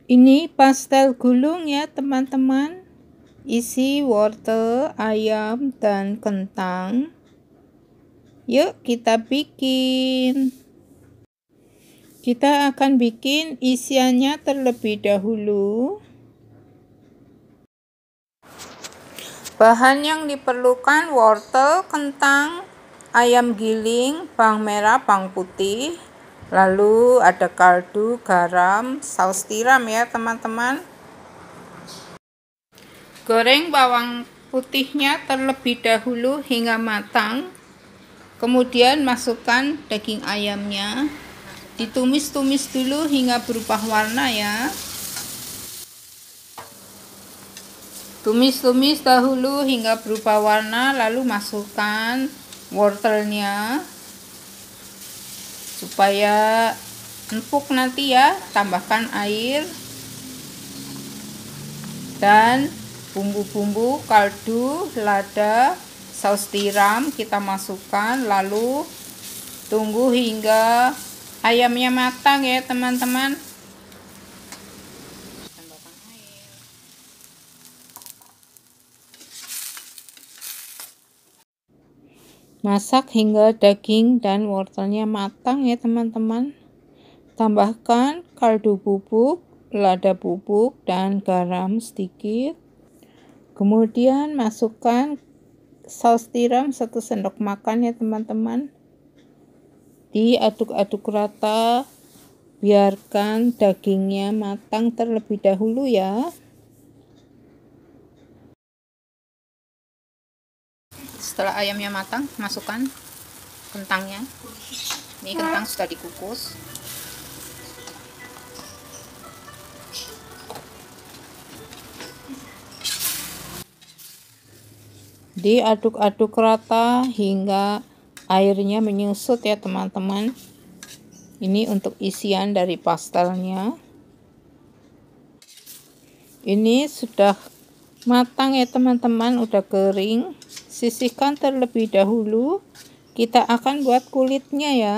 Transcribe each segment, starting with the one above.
Ini pastel gulung ya teman-teman, isi wortel, ayam, dan kentang. Yuk kita bikin. Kita akan bikin isiannya terlebih dahulu. Bahan yang diperlukan: wortel, kentang, ayam giling, bawang merah, bawang putih. Lalu ada kaldu, garam, saus tiram ya teman-teman. Goreng bawang putihnya terlebih dahulu hingga matang. Kemudian masukkan daging ayamnya. Ditumis-tumis dulu hingga berubah warna ya. Tumis-tumis dahulu hingga berubah warna, lalu masukkan wortelnya. Supaya empuk nanti ya, tambahkan air dan bumbu-bumbu, kaldu, lada, saus tiram kita masukkan, lalu tunggu hingga ayamnya matang ya teman-teman. Tambahkan air. Masak hingga daging dan wortelnya matang ya teman-teman. Tambahkan kaldu bubuk, lada bubuk, dan garam sedikit. Kemudian masukkan saus tiram 1 sendok makan ya teman-teman. Diaduk-aduk rata, biarkan dagingnya matang terlebih dahulu ya. Setelah ayamnya matang, masukkan kentangnya. Ini kentang sudah dikukus. Diaduk-aduk rata hingga airnya menyusut ya teman-teman. Ini untuk isian dari pastelnya. Ini sudah matang ya teman-teman, udah kering. Sisihkan terlebih dahulu. Kita akan buat kulitnya ya.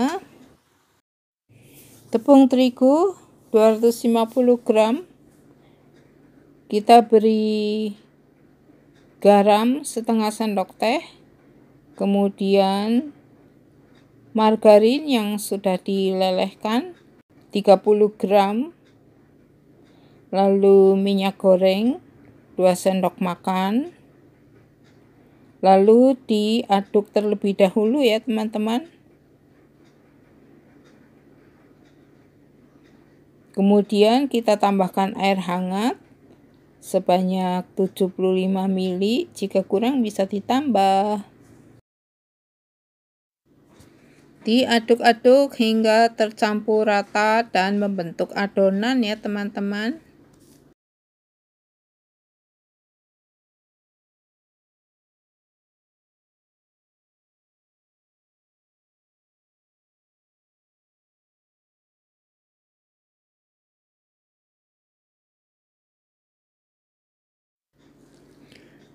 Tepung terigu 250 gram. Kita beri garam setengah sendok teh. Kemudian margarin yang sudah dilelehkan 30 gram. Lalu minyak goreng 2 sendok makan. Lalu diaduk terlebih dahulu ya teman-teman. Kemudian kita tambahkan air hangat sebanyak 75 ml. Jika kurang bisa ditambah. Diaduk-aduk hingga tercampur rata dan membentuk adonan ya teman-teman.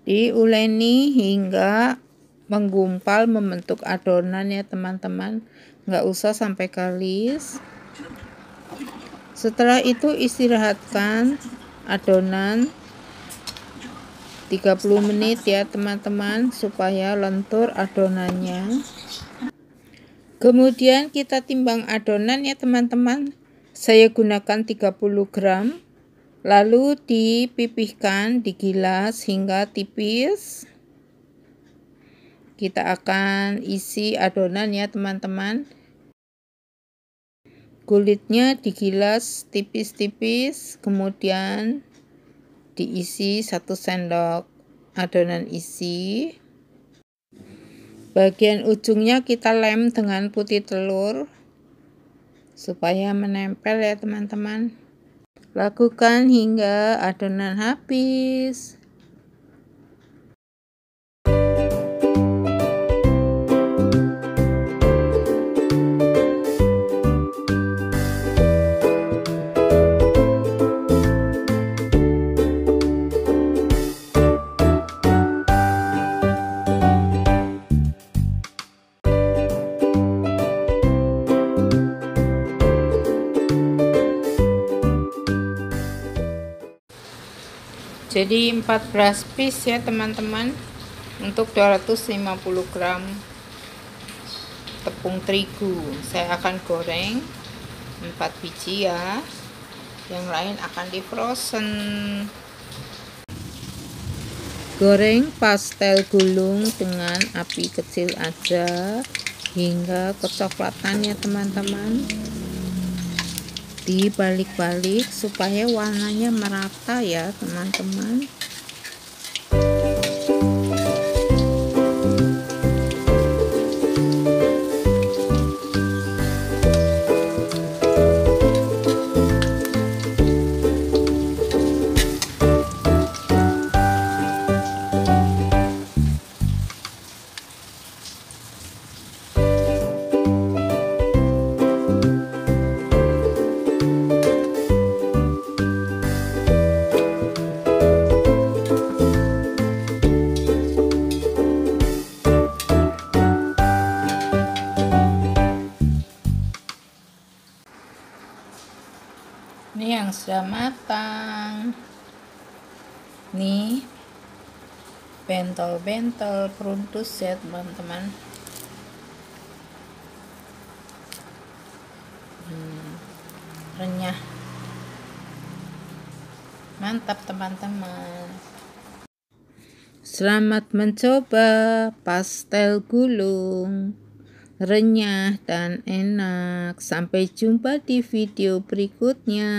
Diuleni hingga menggumpal membentuk adonan ya teman-teman, nggak usah sampai kalis. Setelah itu istirahatkan adonan 30 menit ya teman-teman, supaya lentur adonannya. Kemudian kita timbang adonan ya teman-teman. Saya gunakan 30 gram. Lalu dipipihkan, digilas hingga tipis. Kita akan isi adonan ya teman-teman. Kulitnya digilas tipis-tipis, kemudian diisi 1 sendok adonan isi. Bagian ujungnya kita lem dengan putih telur supaya menempel ya teman-teman. Lakukan hingga adonan habis. Jadi 14 piece ya teman-teman, untuk 250 gram tepung terigu. Saya akan goreng 4 biji ya, yang lain akan di frozen. Goreng pastel gulung dengan api kecil aja hingga kecoklatan ya teman-teman. Dibalik-balik supaya warnanya merata ya teman-teman. Ini yang sudah matang. Nih bentol-bentol peruntus ya teman-teman. Renyah, mantap teman-teman. Selamat mencoba pastel gulung, renyah dan enak. Sampai jumpa di video berikutnya.